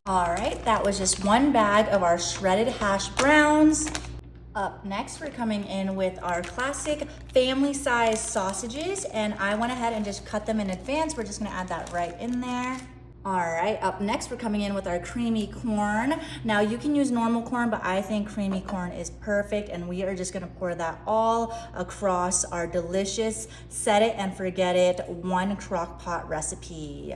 All right, that was just one bag of our shredded hash browns. Up next, we're coming in with our classic family size sausages, and I went ahead and just cut them in advance. We're just gonna add that right in there. All right, up next, we're coming in with our creamy corn. Now you can use normal corn, but I think creamy corn is perfect, and we are just gonna pour that all across our delicious set it and forget it one crock pot recipe.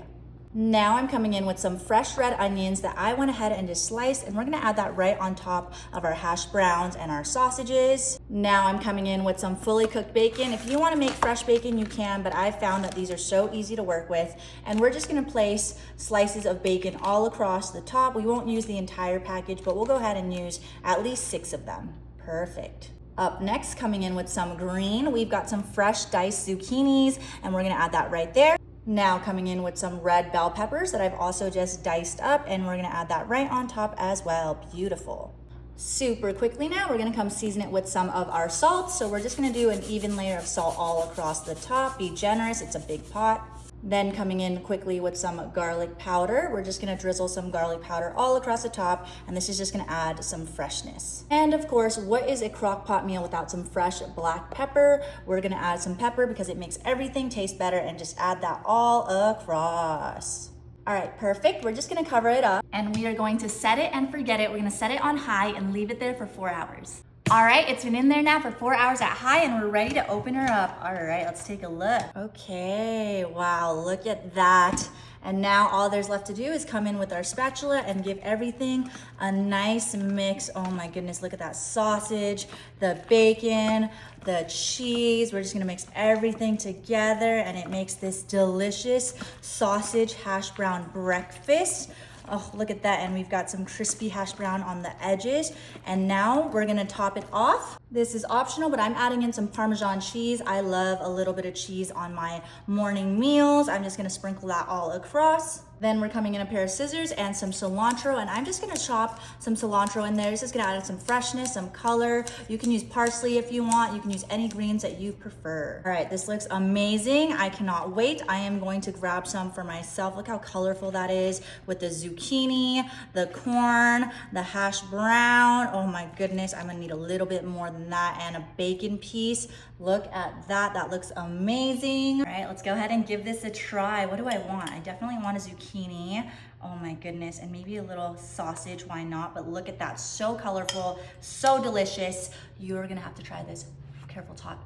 Now I'm coming in with some fresh red onions that I went ahead and just sliced, and we're gonna add that right on top of our hash browns and our sausages. Now I'm coming in with some fully cooked bacon. If you wanna make fresh bacon, you can, but I found that these are so easy to work with. And we're just gonna place slices of bacon all across the top. We won't use the entire package, but we'll go ahead and use at least 6 of them. Perfect. Up next, coming in with some green, we've got some fresh diced zucchinis, and we're gonna add that right there. Now coming in with some red bell peppers that I've also just diced up, and we're gonna add that right on top as well. Beautiful. Super quickly now, we're gonna come season it with some of our salt. So we're just gonna do an even layer of salt all across the top. Be generous, it's a big pot. Then coming in quickly with some garlic powder. We're just gonna drizzle some garlic powder all across the top, and this is just gonna add some freshness. And of course, what is a crock pot meal without some fresh black pepper? We're gonna add some pepper because it makes everything taste better, and just add that all across. All right, perfect. We're just gonna cover it up, and we are going to set it and forget it. We're gonna set it on high and leave it there for 4 hours. All right, it's been in there now for 4 hours at high, and we're ready to open her up. All right, let's take a look. Okay, wow, look at that. And now all there's left to do is come in with our spatula and give everything a nice mix. Oh my goodness, look at that sausage, the bacon, the cheese. We're just gonna mix everything together, and it makes this delicious sausage hash brown breakfast. Oh, look at that. And we've got some crispy hash brown on the edges. And now we're gonna top it off. This is optional, but I'm adding in some Parmesan cheese. I love a little bit of cheese on my morning meals. I'm just gonna sprinkle that all across. Then we're coming in a pair of scissors and some cilantro, and I'm just gonna chop some cilantro in there. This is gonna add some freshness, some color. You can use parsley if you want. You can use any greens that you prefer. All right, this looks amazing. I cannot wait. I am going to grab some for myself. Look how colorful that is with the zucchini, the corn, the hash brown. Oh my goodness, I'm gonna need a little bit more than that, and a bacon piece. Look at that, that looks amazing. All right, let's go ahead and give this a try. What do I want? I definitely want a zucchini. Oh my goodness, and maybe a little sausage, why not? But look at that, so colorful, so delicious. You're gonna have to try this. Careful, Todd.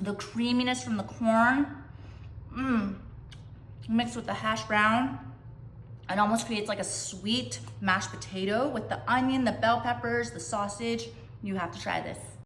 The creaminess from the corn, mixed with the hash brown. It almost creates like a sweet mashed potato with the onion, the bell peppers, the sausage. You have to try this.